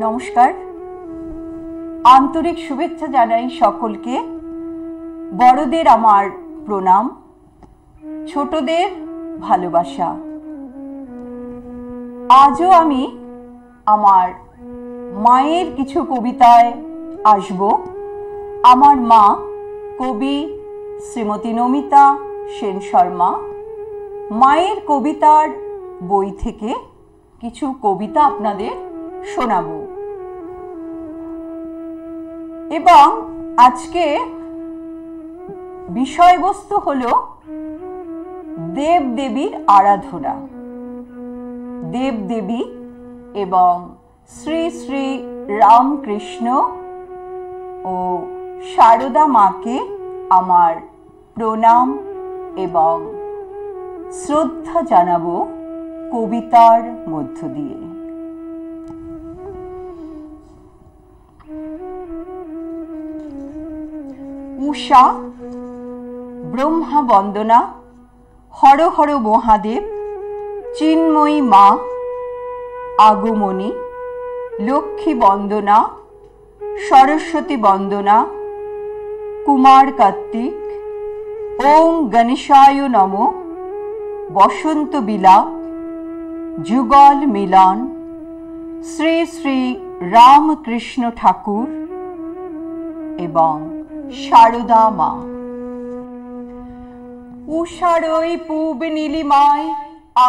নমস্কার, আন্তরিক শুভেচ্ছা জানাই সকলকে। বড়দের আমার প্রণাম, ছোটদের ভালোবাসা। আজও আমি আমার মায়ের কিছু কবিতায় আসব। আমার মা কবি শ্রীমতী নমিতা সেন শর্মা, মায়ের কবিতার বই থেকে কিছু কবিতা আপনাদের শোনাবো। এবং আজকে বিষয়বস্তু হলো দেবদেবীর আরাধনা। দেবদেবী এবং শ্রী শ্রী রামকৃষ্ণ ও সারদা মাকে আমার প্রণাম এবং শ্রদ্ধা জানাবো কবিতার মধ্য দিয়ে। উষা, ব্রহ্মা বন্দনা, হর হর মহাদেব, চিন্ময়ী মা, আগমনী, লক্ষ্মী বন্দনা, সরস্বতী বন্দনা, কুমার কার্তিক, ওং গণেশায় নমঃ, বসন্ত বিলাপ, যুগল মিলন, শ্রী শ্রী রামকৃষ্ণ ঠাকুর এবং সারদা মা। উষার ওই পূব নীলিমায়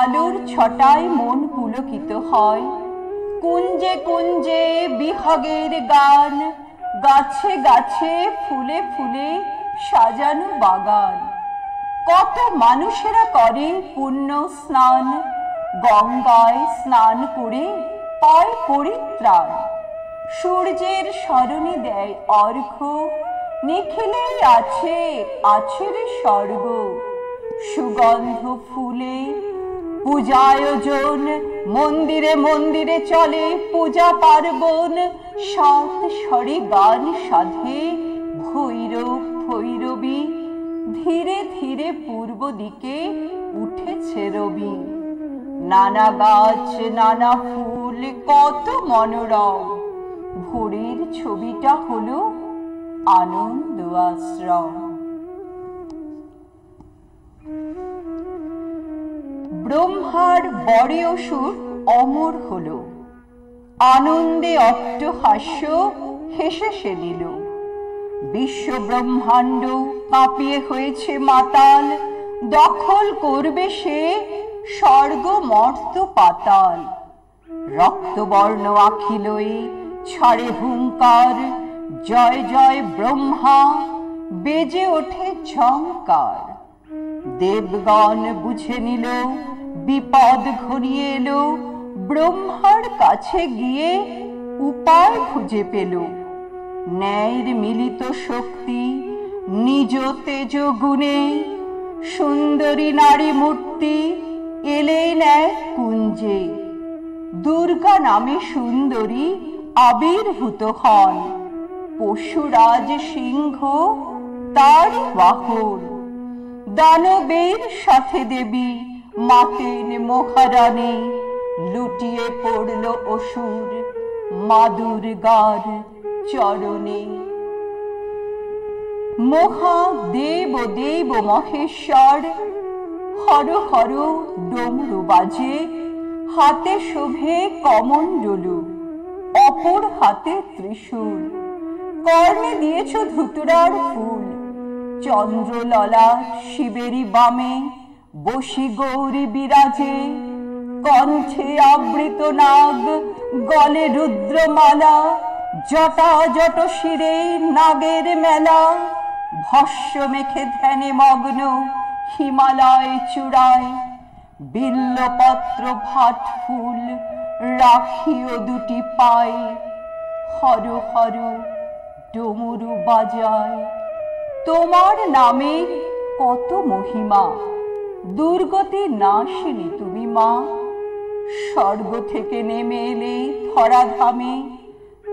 আলোর ছটায় মন পুলকিত হয়। কুঞ্জে কুঞ্জে বিহগের গান, গাছে গাছে ফুলে ফুলে সাজানো বাগান। কত মানুষেরা করে পুণ্য স্নান, গঙ্গায় স্নান করে পায় পরিত্রাণ। সূর্যের স্মরণে দেয় অর্ঘ্য, নিখিলেই আছে রে স্বর্গ। সুগন্ধ ফুলে পূজায়োজন, মন্দিরে মন্দিরে চলে পূজা পার্বণ। সাত স্বরে গান সাধে ভৈরব ভৈরবী, ধীরে ধীরে পূর্ব দিকে উঠেছে রবি। নানা গাছ নানা ফুল কত মনোরম, ভোরের ছবিটা হলো আনন্দ আশ্রম। ব্রহ্মার বড় অসুর অমর হলো, আনন্দে অট্টহাস্য হেসে সে নিল। বিশ্ব ব্রহ্মাণ্ড কাঁপিয়ে হয়েছে মাতাল, দখল করবে সে স্বর্গ মর্ত পাতাল। রক্তবর্ণ আখি লয়ে ছাড়ে হুঙ্কার, জয় জয় ব্রহ্মা বেজে ওঠে ঝংকার। দেবগণ বুঝে নিল বিপদ ঘনিয়ে এলো, ব্রহ্মার কাছে গিয়ে উপায় খুঁজে পেল। ন্যায়ের মিলিত শক্তি নিজ তেজ গুণে, সুন্দরী নারী মূর্তি এলেন এক কুঞ্জে। দুর্গা নামে সুন্দরী আবির্ভূত হন, পশুরাজ সিংহ তার বাহন। দানবের সাথে দেবী মাতেন মহারানী, লুটিয়ে পড়ল অসুর মা দুর্গার চরণে। মহাদেব দেব মহেশ্বর হর হর ডমরু বাজে, হাতে শোভে কমণ্ডলু, অপর হাতে ত্রিশূল। কর্ণে দিয়েছ ধুতুরার ফুল, চন্দ্রললা শিবেরই বামে বসি গৌরী বিরাজে। কণ্ঠে আবৃত নাগ, গলে রুদ্রমালা, জটা জট শিরে নাগের মেলা। ভস্য মেখে ধ্যানে মগ্ন হিমালয় চূড়ায়, বিল্লপত্র ভাট ফুল রাখিও দুটি পায়। হর হর ডমরু বাজায়, তোমার নামে কত মহিমা, দুর্গতি নাশিনী তুমি মা। স্বর্গ থেকে নেমে এলে ধরাধামে,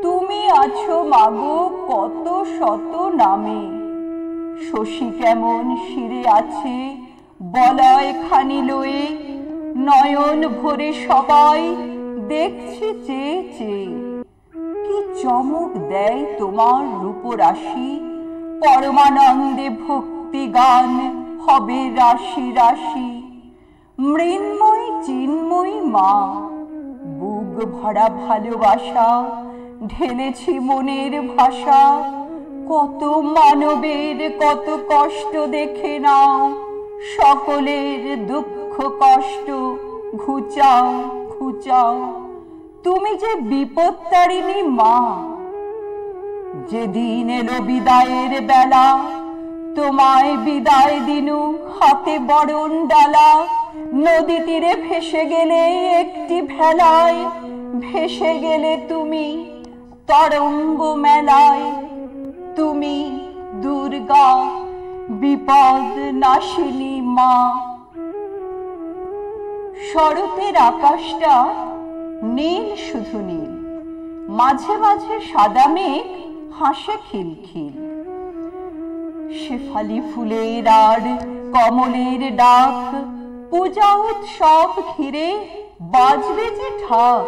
তুমি আছো মাগো কত শত নামে। শশী কেমন শিরে আছে বলয় খানি লয়ে, নয়ন ভরে সবাই দেখছি চেয়ে চেয়ে। চমক দেয় তোমার রূপরাশি, পরমানন্দে ভক্তি গান হবে রাশি রাশি। মৃন্ময়ী চিন্ময়ী মা, বুক ভরা ভালোবাসা ঢেলেছি মনের ভাষা। কত মানবের কত কষ্ট দেখে নাও, সকলের দুঃখ কষ্ট ঘুচাও ঘুচাও। তুমি যে বিপত্তারিণী মা, যেদিন এলো বিদায়ের বেলা, তোমায় বিদায় দিনু হাতে বরণ ডালা। নদী তীরে ভেসে গেলে একটি ভেলায়, ভেসে গেলে তুমি তরঙ্গ মেলায়। তুমি দুর্গা বিপদ নাশিনী মা। শরতের আকাশটা নীল, শুধু নীল, মাঝে মাঝে সাদা মেঘ হাসে খিলখিল। শেফালি ফুলের আর কমলের ডাক, পূজা উৎসব ঘিরে বাজবে যে ঢাক।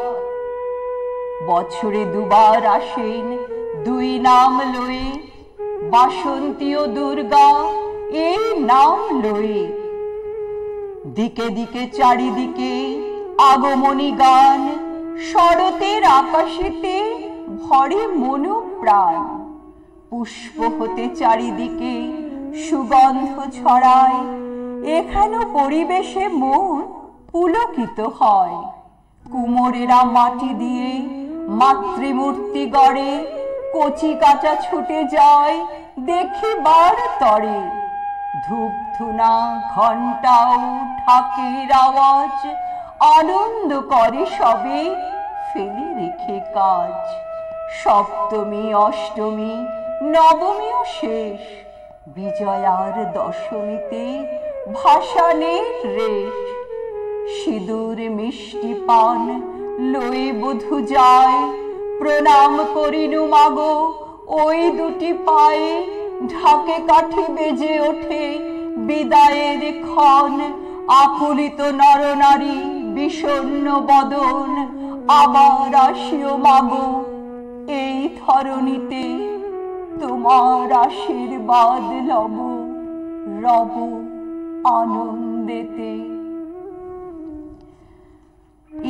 বছরে দুবার আসেন দুই নাম লয়ে, বাসন্তী ও দুর্গা এই নাম লয়ে। দিকে দিকে চারিদিকে আগমনী গান, শরতের আকাশেতে ভরে মনো প্রাণ। পুষ্প হতে চারিদিকে সুগন্ধ ছড়ায়, এখানে পরিবেশে মন পুলকিত হয়। কুমোরেরা মাটি দিয়ে মাতৃমূর্তি গড়ে, কচি কাঁচা ছুটে যায় দেখিবার তরে। ধূপ ধুনা ঘণ্টাও ঢাকের আওয়াজ, আনন্দ করে সবে ফেলে রেখে কাজ। সপ্তমী অষ্টমী নবমীও শেষ, বিজয়ার দশমীতে ভাসানের রেশ। সিঁদুর মিষ্টি পান লয়ে বধূ যায়, প্রণাম করিনু মাগো ওই দুটি পায়ে। ঢাকে কাঠি বেজে ওঠে বিদায়ের ক্ষণ, আকুলিত নরনারী বিষণ্ণ বদন। আবার আসিও মাগো এই ধরণীতে, তোমার আশীর্বাদ লব রব আনন্দেতে।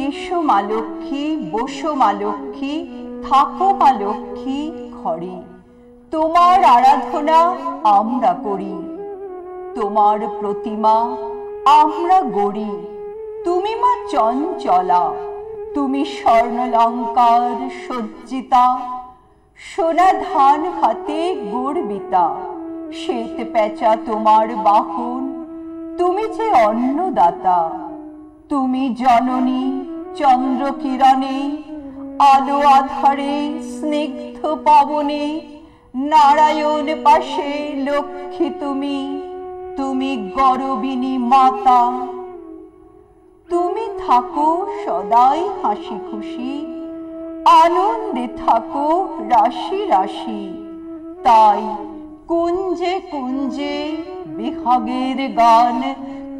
এসো মা লক্ষ্মী, বসো মা লক্ষ্মী, থাকো মা লক্ষ্মী ঘরে। তোমার আরাধনা আমরা করি, তোমার প্রতিমা আমরা গড়ি। তুমি মা চঞ্চলা, তুমি স্বর্ণলঙ্কার সজ্জিতা। সোনা ধান হাতে গর্বিতা, শ্বেত পেঁচা তোমার বাহন। তুমি যে অন্নদাতা, তুমি জননী চন্দ্র কিরণে। আলো আধারে স্নিগ্ধ পবনে, নারায়ণ পাশে লক্ষ্মী তুমি। তুমি গরবিনী মাতা, তুমি থাকো সদাই হাসি খুশি। আনন্দে থাকো রাশি রাশি, তাই কুঞ্জে কুঞ্জে বিহাগের গান।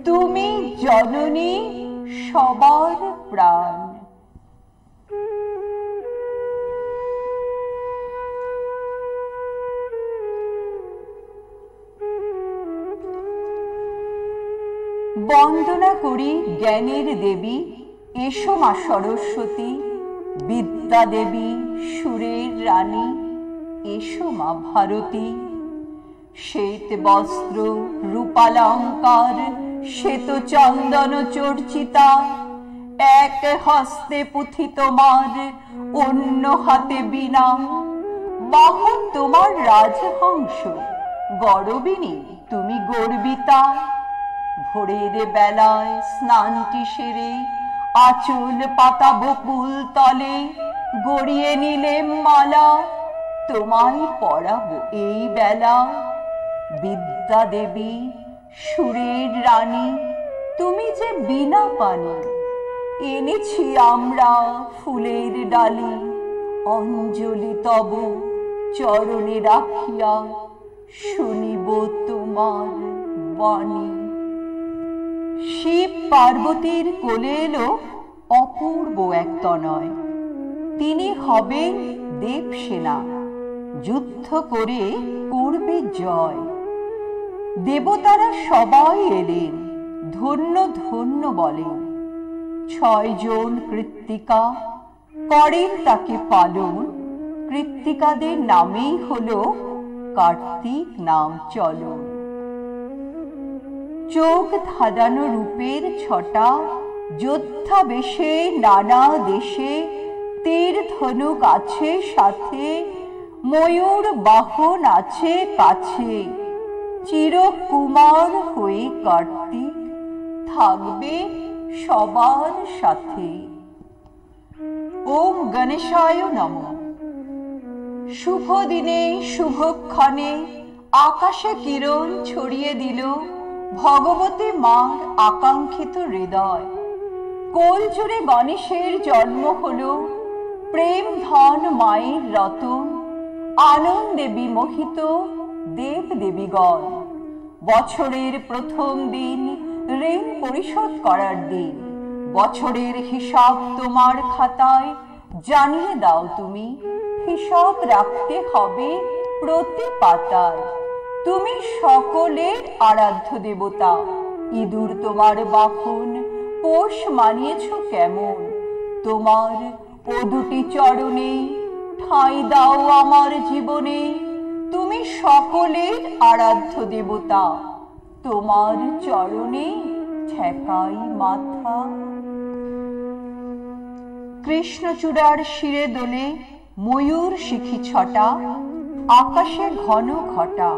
তুমি জননী সবার প্রাণ। বন্দনা করি জ্ঞানের দেবী, এসো মা সরস্বতী। বিদ্যা দেবী সুরের রানী, এসো মা ভারতী। শ্বেত বস্ত্র রূপালঙ্কার, শ্বেত চন্দন চর্চিতা। এক হস্তে পুঁথি তোমার, অন্য হাতে বীণা। বাহন তোমার রাজহংস, গরবিনী তুমি গর্বিতা। ভোরের বেলায় স্নানটি সেরে, আঁচল পাতা বকুল তলে। গড়িয়ে নিলে মালা, তোমায় পরাবো এই বেলা। বিদ্যা দেবী সুরের রানী, তুমি যে বিনা পানি। এনেছি আমরা ফুলের ডালি, অঞ্জলি তব চরণে রাখিয়া। শুনিব তোমার বাণী। শিব পার্বতীর কোলে এলো অপূর্ব এক তনয়। তিনি হবেন দেবসেনা, যুদ্ধ করে করবে জয়। দেবতারা সবাই এলেন, ধন্য ধন্য বলেন। 6 জন কৃত্তিকা করেন তাকে পালন। কৃত্তিকাদের নামেই হলো কার্তিক নাম চলন। চোখ ধাঁধানো রূপের ছটা, যোদ্ধা বেশে নানা দেশে, তীর ধনুক আছে সাথে, ময়ূর বাহন আছে কাছে। চিরকুমার হয়ে কার্তিক থাকবে সবার সাথে। ওম গণেশায় নমঃ। শুভ দিনে শুভক্ষণে আকাশে কিরণ ছড়িয়ে দিল ভগবতী মার আকাঙ্ক্ষিত হৃদয়। কোল জুড়ে গণেশের জন্ম হলো, প্রেম ধন মায়ের রতন। আনন্দে বিমোহিত দেব দেবীগণ। বছরের প্রথম দিন ঋণ পরিশোধ করার দিন। বছরের হিসাব তোমার খাতায় জানিয়ে দাও তুমি। হিসাব রাখতে হবে প্রতি পাতায়। তুমি সকলের আরাধ্য দেবতা। ইঁদুর তোমার বাহন, পোষ মানিয়েছ কেমন? তোমার ও দুটি চরণে ঠাঁই দাও আমার জীবনে। তুমি সকলের আরাধ্য দেবতা, তোমার চরণে ঠেকাই মাথা। কৃষ্ণচূড়ার শিরে দোলে ময়ূর শিখি ছটা, আকাশে ঘন ঘটা।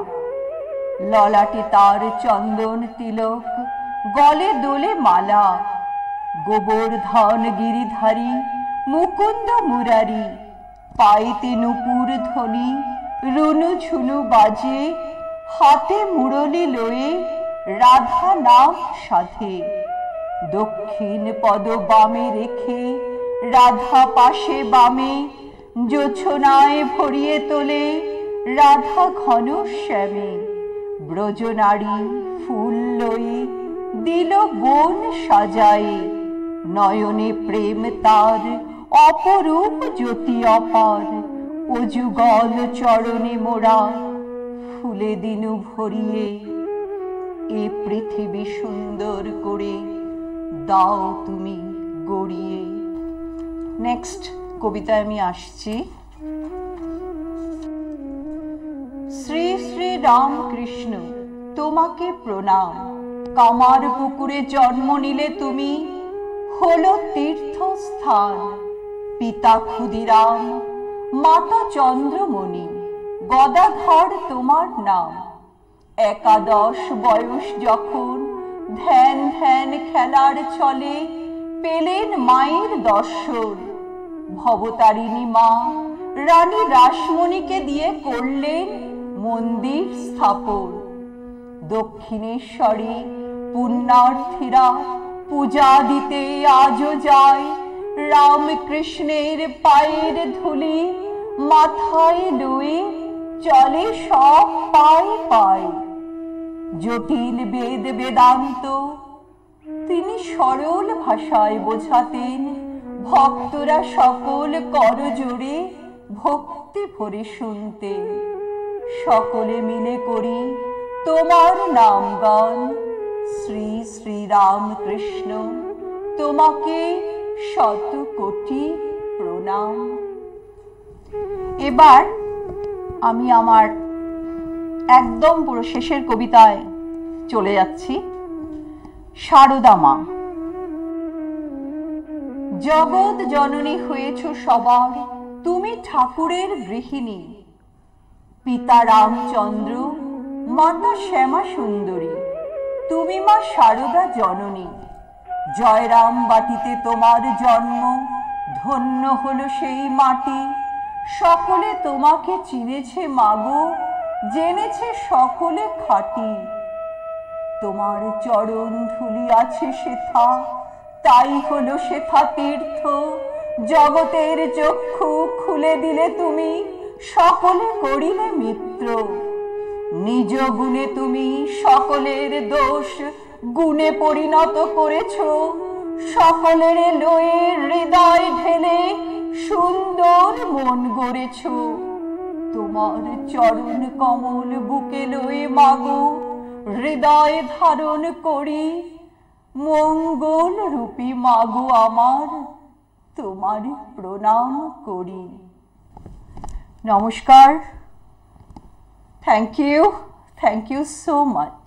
ললাটে তার চন্দন তিলক, গলে দোলে মালা। গোবর্ধন গিরিধারী মুকুন্দ মুরারি, পাইতে নুপুর ধ্বনি রুনু ঝুনু বাজে। হাতে মুরলি লয়ে রাধা নাম সাধে। দক্ষিণ পদ বামে রেখে রাধা পাশে বামে। জোছনায় ভরিয়ে তোলে রাধা ঘন শ্যামে। ব্রজনারী ফুল লয়ে দিল বন সাজায়ে। নয়নে প্রেম তার অপরূপ জ্যোতি অপার। অযুগল চরণে মোরা ফুলে দিনু ভরিয়ে। এ পৃথিবী সুন্দর করে দাও তুমি গড়িয়ে। নেক্সট কবিতায় আমি আসছি। শ্রী শ্রী রামকৃষ্ণ তোমাকে প্রণাম। কামার পুকুরে জন্ম নিলে তুমি, হলো তীর্থস্থান। পিতা ক্ষুদিরাম, মাতা চন্দ্রমণি, গদাধর তোমার নাম। 11 বয়স যখন ধ্যান ধ্যান খেলার ছলে পেলেন মায়ের দর্শন। ভবতারিণী মা রানী রাসমণিকে দিয়ে করলেন মন্দির স্থাপন। দক্ষিণেশ্বরে পুণ্যার্থীরা পূজা দিতে আজও যায়। রামকৃষ্ণের পায়ের ধুলি মাথায় লয়ে চলে সব পায়ে পায়ে। জটিল বেদ বেদান্ত তিনি সরল ভাষায় বোঝাতেন। ভক্তরা সকল করজোড়ে ভক্তি ভরে শুনতেন। সকলে মিলে করি তোমার নাম গান। শ্রী শ্রী রামকৃষ্ণ তোমাকে শত কোটি প্রণাম। এবার আমি আমার একদম পুরো শেষের কবিতায় চলে যাচ্ছি। সারদা মা। জগৎ জননী হয়েছ সবার, তুমি ঠাকুরের গৃহিণী। পিতা রামচন্দ্র, মাতা শ্যামা সুন্দরী, তুমি মা সারদা জননী। জয়রাম বাটিতে তোমার জন্ম, ধন্য হলো সেই মাটি। সকলে তোমাকে চিনেছে মাগো, জেনেছে সকলে খাঁটি। তোমার চরণ ধুলি আছে সেথা, তাই হলো সেথা তীর্থ। জগতের চক্ষু খুলে দিলে তুমি, সকলে করিলে মিত্র। নিজ গুণে তুমি সকলের দোষ গুণে পরিণত করেছ। সকলের লয়ে হৃদয় ঢেলে সুন্দর সুন্দর মন গড়েছ, তোমার চরণ কমল বুকে লয়ে মাগো হৃদয়ে ধারণ করি, মঙ্গল রূপী মাগো আমার তোমার প্রণাম করি। নমস্কার। Thank you so much.